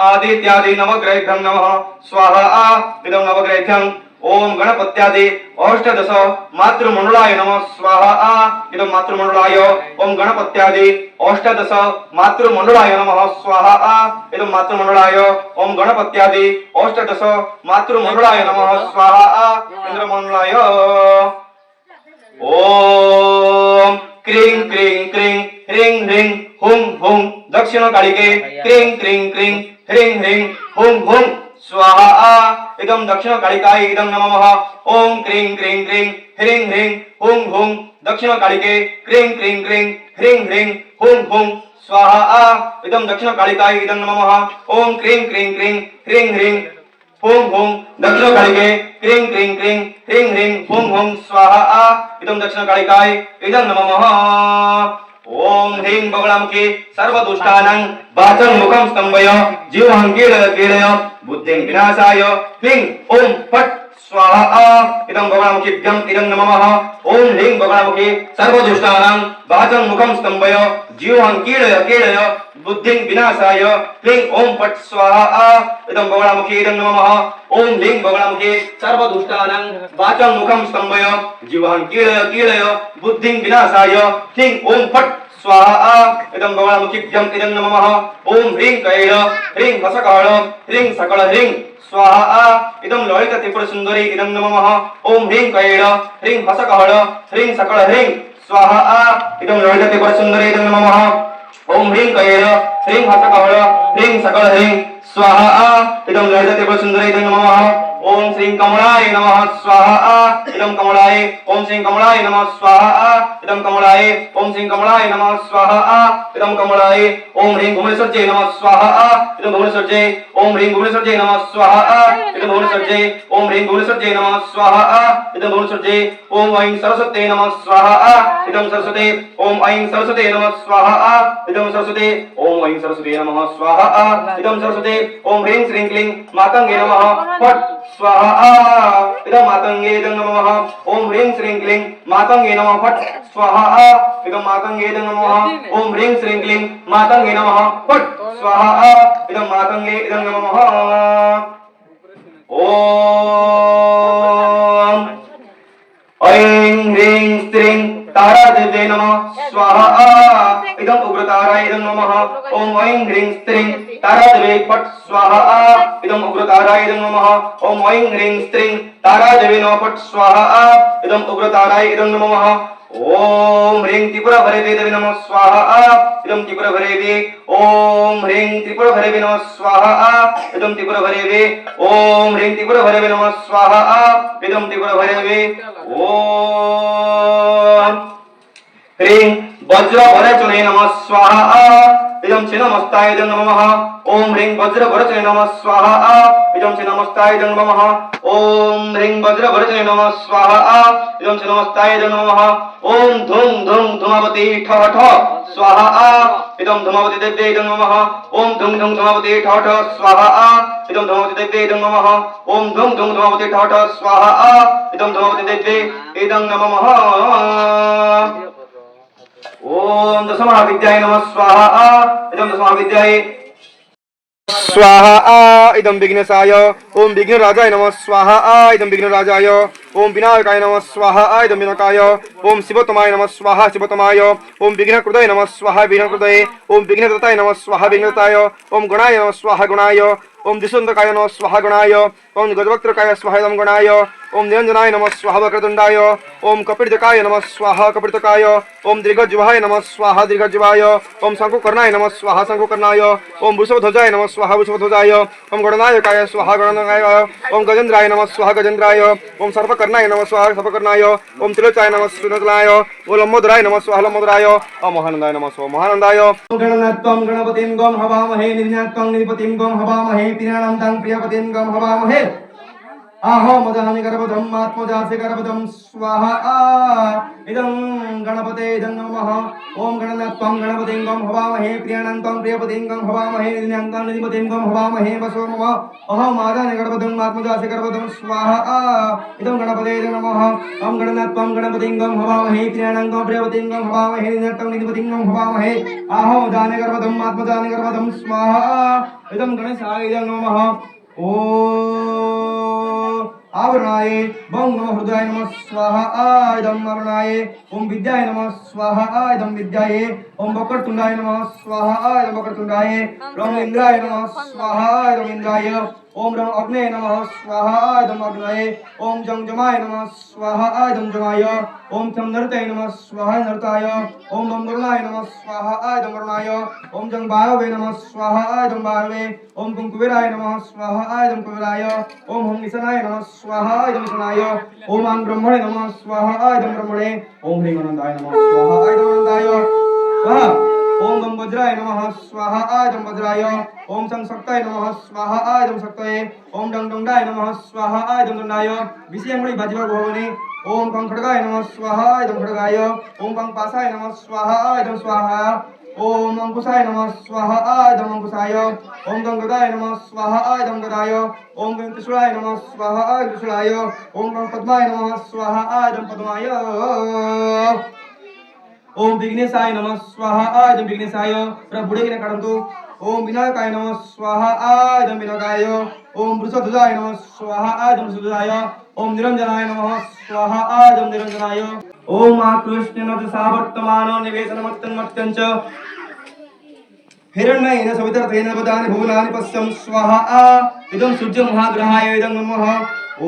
आदित्यादि नवग्रहेभ्यं नमः स्वाहा इदं नवग्रहेभ्यं ओम गणपत्यादि अष्टादश मातृमंडलाय नमः स्वाहा इदं मातृमंडलाय ओम गणपत्यादि अष्टादश मातृमंडलाय नमः स्वाहा इदं मातृमंडलाय ओम गणपत्यादि अष्टादश मातृमंडलाय नमः स्वाहा इंद्रमंडलाय ओम क्रीं क्रीं क्रीं ह्रीं ह्रीं हुं हुं दक्षिण कालिके क्रीं क्रीं क्रीं ह्रीं ह्रीं हुं हुं स्वाहा इदं दक्षिण कालिकाय इदं नमः ओम क्रीं क्रीं क्रीं ह्रीं ह्रीं हुं हुं दक्षिण कालिके क्रीं क्रीं क्रीं ह्रीं ह्रीं हुं हुं स्वाहा इदं दक्षिण कालिकाय इदं नमः ओम क्रीं क्रीं क्रीं ह्रीं ह्रीं हुं हुं दक्षिण कालिके क्रीं क्रीं क्रीं ह्रीं ह्रीं हुं हुं स्वाहा इदं दक्षिण कालिकाय इदं नमः ओम ह्रीं बगलामुखी सर्वदुष्टानां वाचं मुखं स्तंभय जीवं कीलय बुद्धिं विनाशाय ह्रीं ओम फट् स्वाहा इदं बगलामुखीभ्यं इदं नमः ओम ह्रीं बगलामुखी सर्वदुष्टानां वाचं मुखं स्तंभय जीवं कीलय बुद्धिं विनाशाय ह्रीं ओम फट् स्वाहा इदं बगलामुखी इदं नमः ओम ह्रीं बगलामुखी सर्वदुष्टानां वाचं मुखं स्तंभय जीवं कीलय बुद्धिं विनाशाय ह्रीं ओम फट् स्वाहा इदं बगलामुखीभ्यं इदं नमः ओम ह्रीं कैल ह्रीं हसकाळ ह्रीं सकल ह्रीं स्वाहा इदं ललित त्रिपुर सुंदरी इदं नमः ओम ह्रीं कैल ह्रीं हसकाळ ह्रीं सकल ह्रीं स्वाहा इदं ललित त्रिपुर सुंदरी इदं नमः ओम ह्रीं कैल ह्रीं हसकाळ ह्रीं सकल ह्रीं स्वाहा इदं ललित त्रिपुर सुंदरी इदं नमः ओम श्रीं कमलाय नमः स्वाहा इदं कमलाय ओम श्रीं कमलाय नमः स्वाहा इदं कमलाय ओम श्रीं कमलाय नमः स्वाहा इदं कमलाय ओम ह्रीं भुवनेश्वर्यै नमः स्वाहा इदं भुवनेश्वर्यै ओम ह्रीं भुवनेश्वर्यै नमः स्वाहा इदं भुवनेश्वर्यै ओम ह्रीं भुवनेश्वर्यै नमः स्वाहा इदं भुवनेश्वर्यै ओम ऐं सरस्वत्यै नमः स्वाहा इदं सरस्वती ओम ऐं सरस्वती नमः स्वाहा इदं सरस्वती ओम ऐं सरस्वती नमः स्वाहा इदं सरस्वती ओम ह्रीं श्रीं क्लीं मातंगे नमः फट् स्वाहा इदं मातंगे इदं नमः ओम ह्रीं श्रीं क्लीं मातंगे नमः फट् स्वाहा इदं मातंगे इदं नमः ओम ह्रीं श्रीं क्लीं मातंगे नमः फट् स्वाहा इदं मातंगे इदं नमः ओम ऐं ह्रीं स्त्रीं तारादेव्यै नमः स्वाहा इदं उग्रताराय इदं नमः ओम ऐं ह्रीं स्त्रीं तारादेव्यै फट् स्वाहा इदं उग्रताराय इदं नमः ओम ऐं ह्रीं स्त्रीं तारादेव्यै नमः फट् स्वाहा इदं उग्रताराय इदं नमः ओम ह्रीं त्रिपुराभैरवी देवी नमः स्वाहा इदं त्रिपुराभैरवी ओम ह्रीं त्रिपुराभैरवी नमः स्वाहा इदं त्रिपुराभैरवी ओम ह्रीं त्रिपुराभैरवी नमः स्वाहा इदं त्रिपुराभैरवी ओम ह्रीं वज्रभरचुने नमः स्वाहा इदं छिन्नमस्ताय इदं नमः ओम ह्रीं वज्रभरचुने नमः स्वाहा इदं छिन्नमस्ताय इदं नमः ओम ह्रीं वज्रभरचुने नमः स्वाहा इदं छिन्नमस्ताय इदं नमः ओम धूम धूम धूमावती ठ ठ स्वाहा इदं धूमावती देव्यै इदं नमः ओम धूम धूम धूमावती ठ ठ स्वाहा इदं धूमावती देव्यै इदं नमः ओम धूम धूम धूमावती ठ ठ स्वाहा इदं धूमावती देव्यै इदं नमः ओम दशमहाविद्याय नमः स्वाहा इदं दशमहाविद्याय स्वाहा इदं विघ्नेशाय ओम विघ्नराजाय नमः स्वाहा इदं विघ्नराजाय ओम विनायकाय नमः स्वाहा इदं विनायकाय ओम शिवतमाय नमः स्वाहा शिवतमाय ओम विघ्नकृताय नमः स्वाहा विघ्नकृताय ओम विघ्नदत्ताय नमः स्वाहा विघ्नदत्ताय ओम गणाय नमः स्वाहा गणाय ओम दिशुन्दकाय नमः स्वाहा गणाय ओम गजवक्त्रकाय स्वाहा इदं गणाय ओम निरंजनाय नमः स्वाहा वक्रतुण्डाय ओम कपिर्दकाय नमः स्वाहा कपिर्दकाय ओम दीर्घज्वाहाय नमः स्वाहा दीर्घज्वाय ओम शंकुकर्णाय नमः स्वाहा शंकुकर्णाय ओम वृषभध्वजाय नमः स्वाहा वृषभध्वजाय ओम गणनायकाय स्वाहा गणनायकाय ओम गजेन्द्राय नमः स्वाहा गजेन्द्राय ओम सर्पकर्णाय नमः स्वाहा सर्पकर्णाय ओम त्रिलोचाय नमः त्रिलोचनाय ओम लंबोदराय नमः स्वाहा लंबोदराय ओम महानंदाय नमः स्वाहा महानंदाय गणनात्वं गणपतिं गं हवामहे निर्ज्ञात्वं निपतिं गं हवामहे प्रियाणां तं प्रियपतिं गं हवामहे आहो मदानि गर्भधम् आत्मजासि गर्भधम् स्वाहा इदं गणपते इदं नमः ओम गणनात्वं गणपतिं गं हवामहे प्रियाणन्तं प्रियपतिं गं हवामहे निन्यन्तं निधिपतिं गं हवामहे वसो मम अहो मदानि गर्भधम् आत्मजासि गर्भधम् स्वाहा इदं गणपते इदं नमः ओम गणनात्वं गणपतिं गं हवामहे प्रियाणन्तं प्रियपतिं गं हवामहे निन्यन्तं निधिपतिं गं हवामहे आहो मदानि गर्भधम् आत्मजानि गर्भधम् स्वाहा इदं गणेशाय इदं नमः ओ आवरणाय बं नमः हृदयाय नमः स्वाहा इदं आवरणाय ओम विद्याय नमः स्वाहा इदं विद्याय ओम वक्रतुंडाय नमः स्वाहा इदं वक्रतुंडाय रं इंद्राय नमः स्वाहा इदं इंद्राय ओम रं अग्ने नमः स्वाहा इदं अग्नये ओम जंजमाय नमः स्वाहा इदं जमाय ओम चं नरताय नमः स्वाहा नरताय ओम बं वरुणाय नमः स्वाहा इदं वरुणाय ओम जं वायवे नमः स्वाहा इदं वायवे ओम कुं कुबेराय नमः स्वाहा इदं कुबेराय ओम हं निशनाय नमः स्वाहा इदं निशनाय ओम आं ब्रह्मणे नमः स्वाहा इदं ब्रह्मणे ओम ह्रीं अनन्ताय नमः स्वाहा इदं अनन्ताय स्वाहा ओम गं वज्राय नमः स्वाहा इदं वज्राय ओम सं शक्ताय नमः स्वाहा इदं शक्तये ओम डं डंडाय नमः स्वाहा इदं दंडाय विषयंगुळि बाजिव भवने ओम कं खड्गाय नमः स्वाहा इदं खड्गाय ओम कं पासाय नमः स्वाहा इदं स्वाहा ओम अंकुशाय नमः स्वाहा इदं अंकुशाय ओम गं गदाय नमः स्वाहा इदं गदाय ओम गं त्रिशूलाय नमः स्वाहा इदं त्रिशूलाय ओम गं पद्माय नमः स्वाहा इदं पद्माय ओम विघ्नेशाय नमः स्वाहा इदं विघ्नेशाय प्रभुडेगिन काढंतु ओम विनायकाय नमः स्वाहा इदं विनायकाय ओम वृषध्वजाय नमः स्वाहा इदं वृषध्वजाय ओम निरंजनाय नमः स्वाहा इदं निरंजनाय ओम आकृष्णेन सावर्तमान निवेशनमत्तन्मत्यं च हिरण्येन सवितर्थेन वदानि भुवनानि पश्यं स्वाहा इदं सूर्यमहाग्रहाय इदं नमः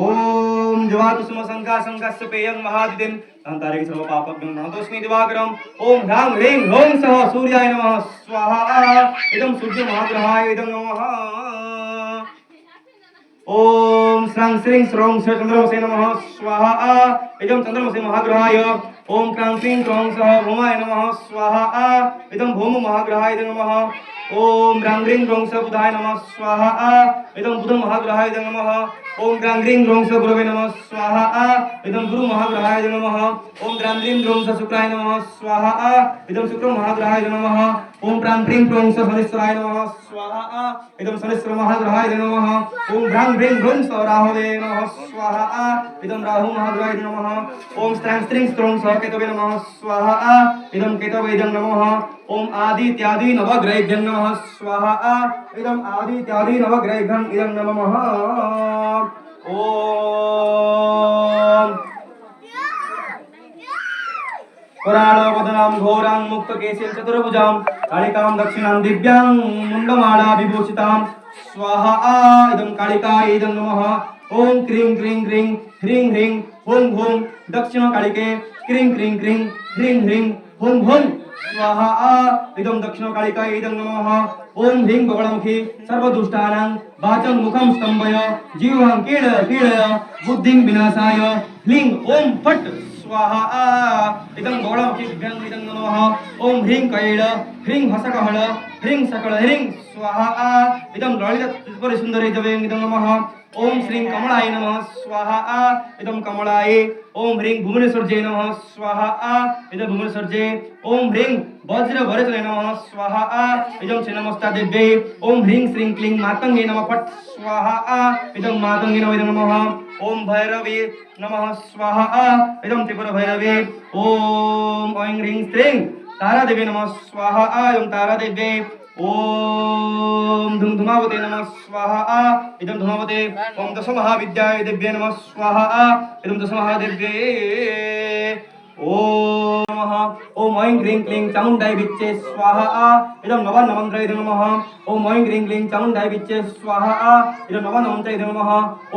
ओम जवाकुसुम शंकास्य पेयं महादितिं अंतरिक्ष सर्व पापज्ञं नतोऽस्मि दिवाकरम् ओम ह्रां ह्रीं ह्रौं सः सूर्याय नमः स्वाहा इदं सूर्यमहाग्रहाय इदं नमः ओम श्रां श्रीं श्रौं चंद्रमसे नमः स्वाहा इदं चंद्रमसे महाग्रहाय ओम क्रां क्रीं क्रौं सः भौमाय नमः स्वाहा इदं भौम महाग्रहाय इदं नमः ओम रां ह्रीं ह्रौं सः बुधाय नमः स्वाहा इदं बुध महाग्रहाय इदं नमः ओम रां ह्रीं ह्रौं सः गुरवे नमः स्वाहा इदं गुरु महाग्रहाय इदं नमः ओम रां ह्रीं ह्रौं सः शुक्राय नमः स्वाहा इदं शुक्र महाग्रहाय इदं नमः ओम प्रां ह्रीं ह्रौं सः शनिश्चराय नमः स्वाहा इदं शनिश्चर महाग्रहाय इदं नमः ओम ह्रां ह्रीं ह्रौं सः राहवे नमः स्वाहा इदं राहु महाग्रहाय इदं नमः ओम स्त्रां स्त्रीं स्त्रौं सः केतवे नमः स्वाहा इदं केतवे इदं नमः ओम आदित्यादि नवग्रहेभ्यं नमः स्वाहा इदं आदित्यादि नवग्रहेभ्यं इदं नमः ओम कराळवदनां घोरां मुक्तकेशीं चतुर्भुजां कालिकां दक्षिणां दिव्यां मुण्डमाला विभूषितां स्वाहा इदं कालिकाय इदं नमः ओम क्रीं क्रीं क्रीं ह्रीं ह्रीं हुं हुं दक्षिणकालिके क्रीं क्रीं क्रीं ह्रीं ह्रीं हुं हुं स्वाहा इदं दक्षिणकालिकाय इदं नमः ओम ह्रीं बगळमुखी सर्वदुष्टानां वाचं मुखं स्तंभय जीवं कीडय बुद्धिं विनाशाय ह्लीं ओम फट् स्वाहा इदं बगळमुखीभ्यं इदं नमः ओम ह्रीं कैळ ह्रीं हसकहळ ह्रीं सकळ ह्रीं स्वाहा इदं ललित सुंदरे जवें इदं नमः ओम श्रीं कमलाय नमः स्वाहा इदं कमलाय ओम ह्रीं भुवनेश्वर्यै नमः स्वाहा इदं भुवनेश्वर्यै ओम ह्रीं वज्रवरचने नमः स्वाहा इदं छिन्नमस्ता देव्यै ओम ह्रीं श्रीं क्लीं मातंगे नमः फट् स्वाहा इदं मातंगे नमः ओम भैरवे नमः स्वाहा इदं त्रिपुर भैरवे ओम ऐं ह्रीं श्रीं तारादेवी नमः स्वाहा इदं तारादेव्यै ओम धुमधुमावते नमः स्वाहा इदं धुमावते ओम दशमहाविद्याय देव्यै नमः स्वाहा इदं दशमहादेव्यै ओम नमः ओम ऐं ह्रीं क्लीं चामुण्डाय विच्चे स्वाहा इदं नवनमन्त्र इदं नमः ओम ऐं ह्रीं क्लीं चामुण्डाय विच्चे स्वाहा इदं नवनमन्त्र इदं नमः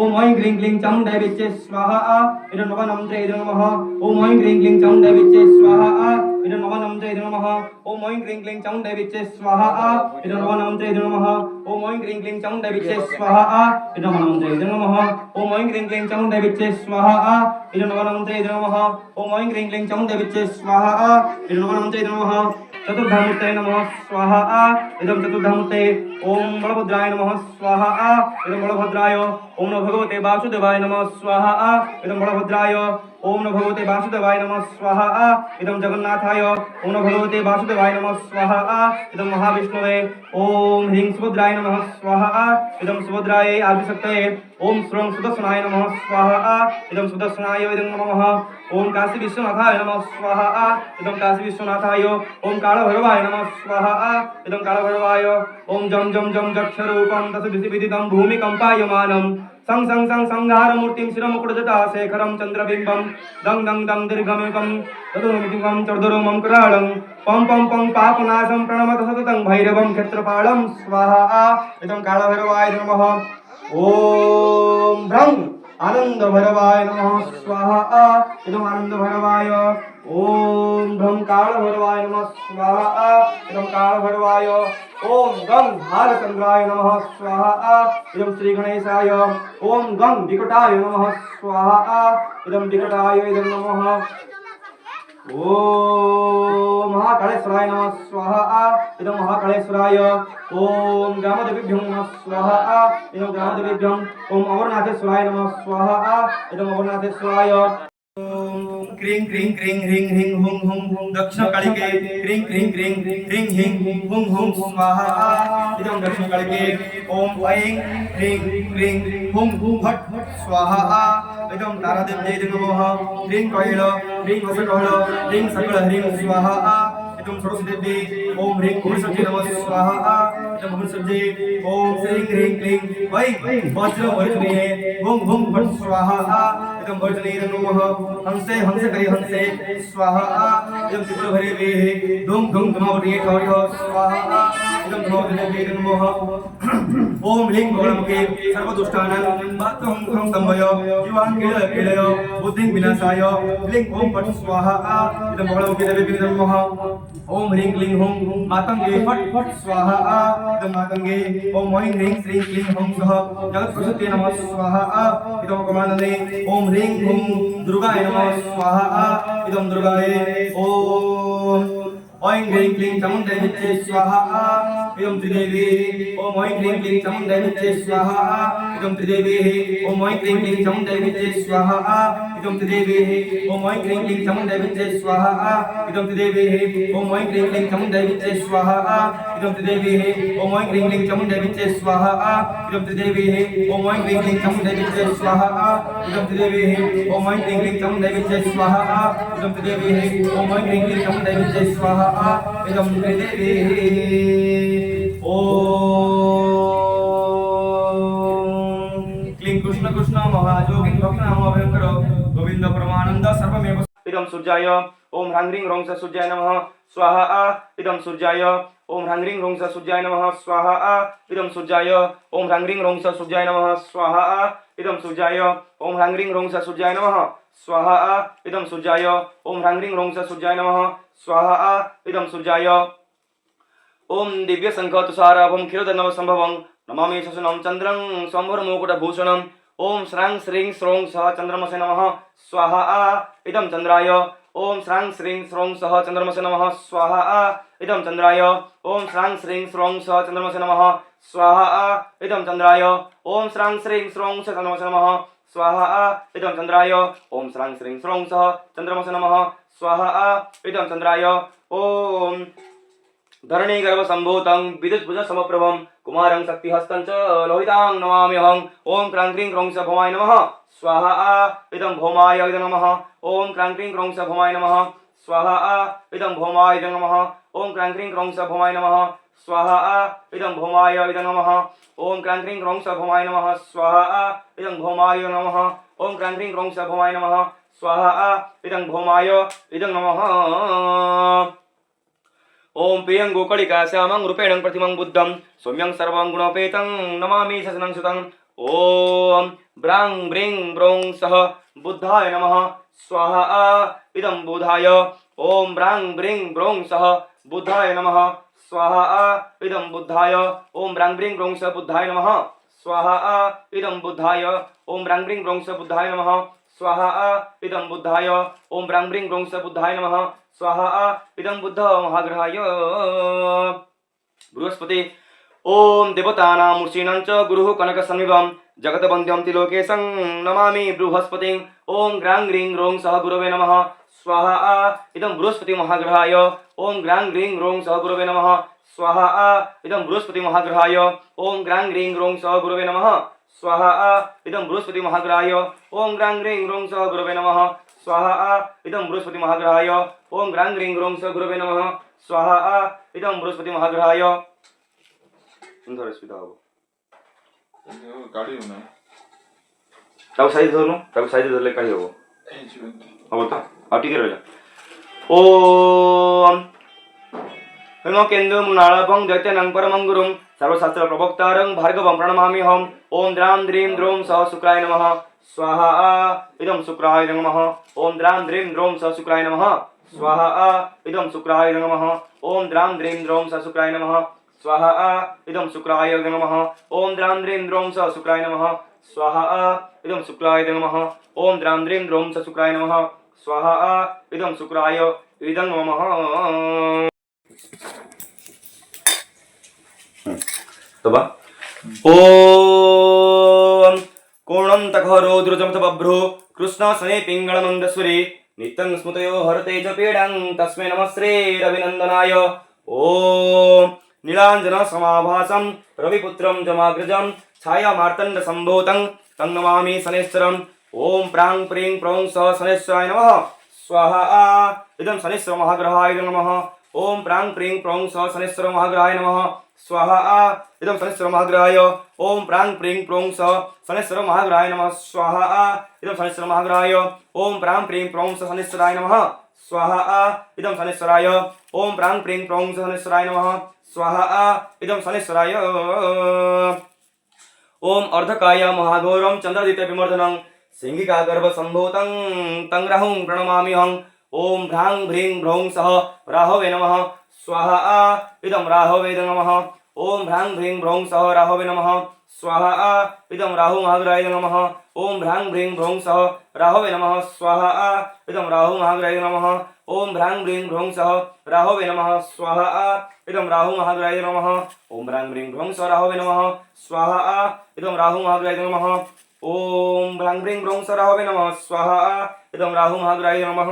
ओम ऐं ह्रीं क्लीं चामुण्डाय विच्चे स्वाहा इदं नवनमन्त्र इदं नमः ओम ऐं ह्रीं क्लीं चामुण्डाय विच्चे स्वाहा इदं नवनमन्त्र इदं नमः ओम ऐं ह्रीं क्लीं चामुण्डाय विच्चे स्वाहा इदं नवनमन्त्र इदं नमः ओम ऐं क्रीं क्लीं चामुण्डै विच्चे स्वाहा इदं मनमन्त्रे इदं नमः ओम ऐं क्रीं क्लीं चामुण्डै विच्चे स्वाहा इदं मनमन्त्रे इदं नमः ओम ऐं क्रीं क्लीं चामुण्डै विच्चे स्वाहा इदं मनमन्त्रे इदं नमः चतुर्धामूर्तये नमः स्वाहा इदं चतुर्धामूर्तये ओम बलभद्राय नमः स्वाहा इदं बलभद्राय ओम नमो भगवते वासुदेवाय नमः स्वाहा इदं बलभद्राय ओम नमो भगवते वासुदेवाय नमः स्वाहा इदं जगन्नाथाय ओम नमो भगवते वासुदेवाय नमः स्वाहा इदं महाविष्णवे ओम ह्रीं सुभद्राय नमः स्वाहा इदं सुभद्रायै आदिशक्तये ओम श्रवं सुदर्शनाय नमः स्वाहा इदं सुदर्शनाय इदं नमः ओम काशी विश्वनाथाय नमः स्वाहा इदं काशी विश्वनाथाय ओम कालभैरवाय नमः स्वाहा इदं कालभैरवाय ओम जम जम जम जक्षरूपं तस्य भूमिकम्पायमानं सं सं सं संहारमूर्तिं शिरमुकुटजटा शेखरं चन्द्रबिम्बं दं दं दं दीर्घमेकं तदुमितिं चर्दुरुमं कराळं पं पं पं पापनाशं प्रणमत सततं भैरवं क्षेत्रपालं स्वाहा इदं कालभैरवाय नमः ओम भ्रं आनंद भैरवाय नमः स्वाहा इदं आनंद भैरवाय ओम भ्रं काल भैरवाय नमः स्वाहा इदं काल भैरवाय ओम गं भालचंद्राय नमः स्वाहा इदं श्री गणेशाय ओम गं विकटाय नमः स्वाहा इदं विकटाय इदं नमः ओम महाकालेश्वराय नमः स्वाहा इदं महाकालेश्वराय ओम ग्रामदेवीभ्यो नमः स्वाहा इदं ग्रामदेवीभ्यो ओम अमरनाथेश्वराय नमः स्वाहा इदं अमरनाथेश्वराय ओम क्रीं क्रीं क्रीं ह्रीं ह्रीं हुं हुं हुं दक्षिणकालिके क्रीं क्रीं क्रीं ह्रीं ह्रीं हुं हुं स्वाहा इदं दक्षिणकालिके ओम ऐं ह्रीं क्रीं हुं हुं फट् स्वाहा इदं तारादेव्यै नमः ह्रीं कैल ह्रीं वसकल ह्रीं सकल ह्रीं स्वाहा इदं सरस्वतीदेव्यै ओम ह्रीं कुरुसज्जे नमः स्वाहा इदं कुरुसज्जे ओम श्रीं ह्रीं क्लीं वै वज्रवर्जने हुं हुं फट् स्वाहा इदं वर्जने नमः हंसे हंसकरे हंसे स्वाहा इदं चित्रभैरवे धूम धूम धुमावटे ठौठः स्वाहा इदं धुमावटे नमः ओम ह्रीं भगवन्मुखे सर्वदुष्टानां मातरं संभय जीवान् केलय बुद्धिं विनाशाय ह्रीं ओम फट् स्वाहा इदं भगवन्मुखे देवी नमः ओम ह्रीं क्लीं हुं मातंगे फट् फट् स्वाहा इदं मातंगे ओम ऐं ह्रीं श्रीं क्लीं हुं सः जगत्प्रसूते नमः स्वाहा इदं कमानने ओम ह्रीं हुं दुर्गाय नमः स्वाहा इदं दुर्गाय ओम ऐं ह्रीं क्लीं चामुण्डै विच्चे स्वाहा इदं त्रिदेवी ओम ऐं ह्रीं क्लीं चामुण्डै विच्चे स्वाहा इदं त्रिदेवी ओम ऐं ह्रीं क्लीं चामुण्डै विच्चे स्वाहा इदं त्रिदेवी ओम ऐं ह्रीं क्लीं चामुण्डै विच्चे स्वाहा इदं त्रिदेवी ओम ऐं ह्रीं क्लीं चामुण्डै विच्चे स्वाहा इदं त्रिदेवी ओम ऐं ह्रीं क्लीं चामुण्डै विच्चे स्वाहा इदं त्रिदेवी ओम ऐं ह्रीं क्लीं चामुण्डै विच्चे स्वाहा इदं त्रिदेवी ओम ऐं ह्रीं क्लीं चामुण्डै विच्चे स्वाहा इदं त्रिदेवी ओम ऐं ह्रीं क्लीं चामुण्डै विच्चे स्वाहा इदं त्रिदेवी ओम क्लीं कृष्ण कृष्ण महाजोगिं भक्तनाम अभयंकर गोविंद परमानंद सर्वमेव इदं सूर्याय ओम ह्रां ह्रीं ह्रौं स सूर्याय नमः स्वाहा इदं सूर्याय ओम ह्रां ह्रीं ह्रौं स सूर्याय नमः स्वाहा इदं सूर्याय ओम ह्रां ह्रीं ह्रौं स सूर्याय नमः स्वाहा इदं सूर्याय ओम ह्रां ह्रीं ह्रौं स सूर्याय नमः स्वाहा इदं सूर्याय ओम ह्रां ह्रीं ह्रौं स सूर्याय नमः स्वाहा इदं सूर्याय ओम दिव्य शंख तुषाराभं क्षीरोदर्णव संभवं नमामि शशनं चन्द्रं संभरमुकुटभूषणं ओम श्रां श्रीं श्रौं सः चन्द्रमसे नमः स्वाहा इदं चन्द्राय ओम श्रां श्रीं श्रौं सः चन्द्रमसे नमः स्वाहा इदं चन्द्राय ओम श्रां श्रीं श्रौं सः चन्द्रमसे नमः स्वाहा इदं चन्द्राय ओम श्रां श्रीं श्रौं सः चन्द्रमसे नमः स्वाहा इदं चन्द्राय ओम श्रां श्रीं श्रौं सः चन्द्रमसे नमः स्वाहा इदं चन्द्राय ओम धरणीगर्भसम्भूतं विद्युद्भुजसमप्रभं कुमारं शक्तिहस्तं च लोहितां नमाम्यहं ओम क्रां क्रीं क्रौं स भौमाय नमः स्वाहा इदं भौमाय इदं नमः ओम क्रां क्रीं क्रौं स भौमाय नमः स्वाहा इदं भौमाय इदं नमः ओम क्रां क्रीं क्रौं स भौमाय नमः स्वाहा इदं भौमाय इदं नमः ओम क्रां क्रीं क्रौं स भौमाय नमः स्वाहा इदं भौमाय नमः ओम क्रां क्रीं क्रौं स भौमाय नमः स्वाहा इदं भौमाय इदं नमः ओम प्रियं गोकलिका श्यामं रूपेणं प्रतिमं बुद्धं सौम्यं सर्वं गुणोपेतं नमामि शशनं सुतं ओम ब्रां ब्रीं ब्रौं सः बुद्धाय नमः स्वाहा इदं बुधाय ओम ब्रां ब्रीं ब्रौं सः बुद्धाय नमः स्वाहा इदं बुद्धाय ओम ब्रांग ब्रिंग ब्रोंग स बुद्धाय नमः स्वाहा इदं बुद्धाय ओम ब्रांग ब्रिंग ब्रोंग स बुद्धाय नमः स्वाहा इदं बुद्धाय ओम ब्रांग ब्रिंग ब्रोंग स बुद्धाय नमः स्वाहा इदं बुद्ध महाग्रहाय बृहस्पति ओम देवतानां मूर्षीणां च गुरुः कनकसन्निभं जगतवन्द्यं त्रिलोकेशं नमामि बृहस्पतिं ओम ग्रां ग्रीं ग्रौं सह गुरवे नमः स्वाहा इदं बृहस्पति महाग्रहाय ओम ग्रां ग्रीं ग्रौं सह गुरवे नमः स्वाहा इदं बृहस्पति महाग्रहाय ओम ग्रां ग्रीं ग्रौं सह गुरवे नमः स्वाहा इदं बृहस्पति महाग्रहाय ओम ग्रां ग्रीं ग्रौं सह गुरवे नमः स्वाहा इदं बृहस्पति महाग्रहाय ओम ग्रां ग्रीं ग्रौं सह गुरवे नमः स्वाहा इदं बृहस्पति महाग्रहाय सुंदर स्पिता हो गाड़ी होना ताऊ साइज धरनु ताऊ साइज धरले काही हो हो त आटिके रहला ओम हेम केंद्र मुनाळभं दैत्यनं परमं गुरुं सर्वशास्त्र प्रवक्तारं भार्गवं प्रणमामि हम ओम द्रां द्रीं द्रौं सह शुक्राय नमः स्वाहा इदं शुक्राय नमः ओम द्रां द्रीं द्रौं सह शुक्राय नमः स्वाहा इदं शुक्राय नमः ओम द्रां द्रीं द्रौं सह शुक्राय नमः स्वाहा इदं शुक्राय नमः ओम द्रां द्रीं द्रौं सह शुक्राय नमः स्वाहा इदं शुक्राय नमः ओम द्रां द्रीं द्रौं सह शुक्राय नमः स्वाहा इदं शुक्राय इदं नमः तबा ओम कोणं तखरो द्रुजमत बभ्रो कृष्ण सने पिंगळमंदस्वरे नित्यं स्मृतयो हरते च पीडं तस्मै नमः श्री रविनन्दनाय ओम नीलांजन समाभासं रविपुत्रं जमाग्रजं छायामार्तण्ड संभूतं तं नमामि शनैश्चरम् ओम प्रां प्रीं प्रौं स शनैश्चराय नमः स्वाहा इदं शनैश्वर महाग्रहाय नमः ओम प्रां प्रीं प्रौं स शनैश्वर महाग्रहाय नमः स्वाहा इदं शनैश्वर महाग्रहाय ओम प्रां प्रीं प्रौं स शनैश्वर महाग्रहाय नमः स्वाहा इदं शनैश्वर महाग्रहाय ओम प्रां प्रीं प्रौं स शनैश्वराय नमः स्वाहा इदं शनैश्वराय ओम प्रां प्रीं प्रौं स शनैश्वराय नमः स्वाहा इदं शनैश्वराय ओम अर्धकाय महाघोरं चंद्रदित्य विमर्दनं सिंहिका गर्भ संभूतं तं राहुं प्रणमामि हम ओम भ्रां भ्रीं भ्रौं सह राहवे नमः स्वाहा इदं राहवे नमः ओम भ्रां भ्रीं भ्रौं सह राहवे नमः स्वाहा इदं राहु महाग्रहाय नमः ओम भ्रां भ्रीं भ्रौं सह राहवे नमः स्वाहा इदं राहु महाग्रहाय नमः ओम भ्रां भ्रीं भ्रौं सह राहवे नमः स्वाहा इदं राहु महाग्रहाय नमः ओम भ्रां भ्रीं भ्रौं सह राहवे नमः स्वाहा इदं राहु महाग्रहाय नमः ओम भ्रां भ्रीं भ्रौं सह राहवे नमः स्वाहा इदं राहु महाग्रहाय नमः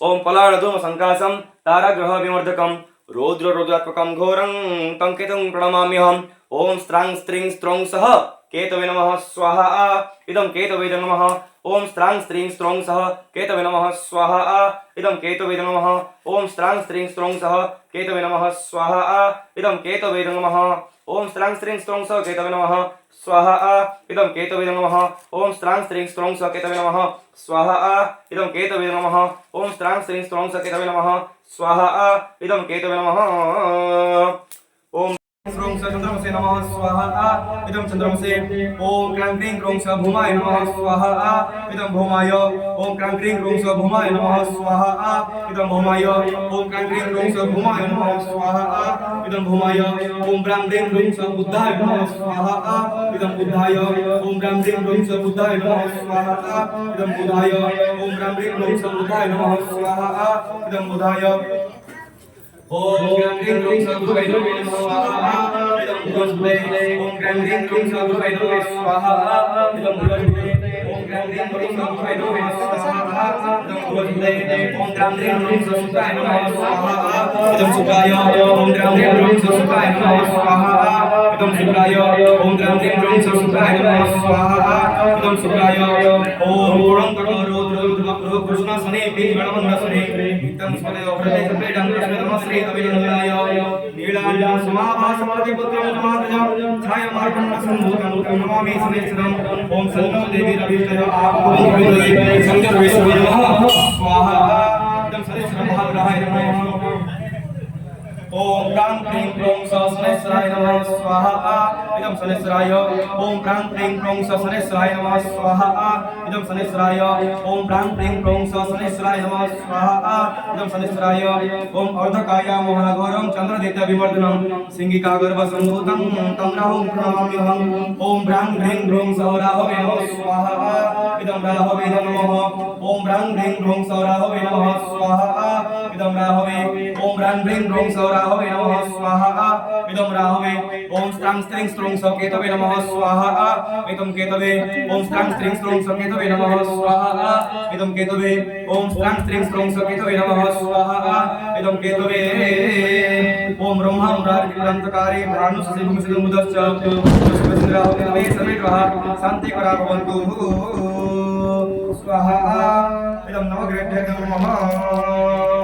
ओम पलाळधूम संकाशं ताराग्रह विमर्दकं रौद्र रौद्रात्मकं घोरं तं केतुं प्रणमाम्यहम् ओम स्त्रां स्त्रीं स्त्रौं सह केतवे नमः स्वाहा इदं केतवे नमः ओम स्त्रां स्त्रीं स्त्रौं सह केतवे नमः स्वाहा इदं केतवे नमः ओम स्त्रां स्त्रीं स्त्रौं सह केतवे नमः स्वाहा इदं केतवे नमः ओम स्त्रां स्त्रीं स्त्रौं सह केतवे नमः स्वाहा इदं केतवे नमः ओम स्त्रां स्त्रीं स्त्रौं सह केतवे नमः स्वाहा इदं केतवे नमः ओम स्त्रां स्त्रीं स्त्रौं सह केतवे नमः स्वाहा इदं केतवे नमः ओम ह्रौं स चन्द्रमसे नमः स्वाहा इदं चन्द्रमसे ओम क्रां क्रीं ह्रौं स भूमाय नमः स्वाहा इदं भूमाय ओम क्रां क्रीं ह्रौं स भूमाय नमः स्वाहा इदं भूमाय ओम क्रां क्रीं ह्रौं स भूमाय नमः स्वाहा इदं भूमाय ओम ब्रां क्रीं ह्रौं स बुद्धाय नमः स्वाहा इदं बुद्धाय ओम ब्रां क्रीं ह्रौं स बुद्धाय नमः स्वाहा इदं बुद्धाय ओम ब्रां क्रीं ह्रौं स बुद्धाय नमः स्वाहा इदं बुद्धाय ओम ग्रां ग्रीं ग्रौं स गुरुवे नमः स्वाहा इदं गुरुवे ओम ग्रां ग्रीं ग्रौं स गुरुवे नमः स्वाहा इदं गुरुवे ओम ग्रां ग्रीं ग्रौं स गुरुवे नमः स्वाहा इदं गुरुवे ओम ग्रां ग्रीं ग्रौं स सुखाय नमः स्वाहा इदं सुखाय ओम ग्रां ग्रीं ग्रौं स सुखाय नमः स्वाहा इदं सुखाय ओम ग्रां ग्रीं ग्रौं स सुखाय नमः स्वाहा इदं सुखाय ओम पूर्णं तकरो द्रुव कृष्ण सने पिंगळमंद सने नित्यं स्मरेय प्रते सपेडं कृष्ण नमः श्री अभिनंदनाय नीलांजन समाभासमर्ति पुत्रं जमाग्रजं छायामार्तण्ड संभूतं तं नमामि शनैश्चरम् ओम सन्नो देवी रविष्टय आपो शंकर स्वाहा इदं शनैश्वर महाग्रहाय नमः ओम प्रां प्रीं प्रों सनेश्वराय नमः स्वाहा इदं सनेश्वराय ओम प्रां प्रीं प्रों सनेश्वराय नमः स्वाहा इदं सनेश्वराय ओम प्रां प्रीं प्रों सनेश्वराय नमः स्वाहा इदं सनेश्वराय ओम अर्धकाय महाघोरं चंद्रदैत्य विमर्दनं सिंहिका गर्भसंभूतं तं राहुं प्रणमाम्यहम् ओम प्रां प्रीं प्रों राहवे नमः स्वाहा इदं राहवे नमः ओम प्रां प्रीं प्रों राहवे नमः स्वाहा इदं राहवे ओम प्रां प्रीं प्रों राहवे नमः स्वाहा इदं राहवे ओम स्त्रां स्त्रीं स्त्रों केतवे नमः स्वाहा इदं केतवे ओम स्त्रां स्त्रीं स्त्रों केतवे नमः स्वाहा इदं केतवे ओम स्त्रां स्त्रीं स्त्रों केतवे नमः स्वाहा इदं केतवे ओम ब्रह्मां प्रार्थितान्तकारे भानुसि भूमिसिदमुदश्च सुभद्रावके समेत्वः शान्तिकरा भवन्तु स्वाहा इदं नवग्रहेभ्यः नमः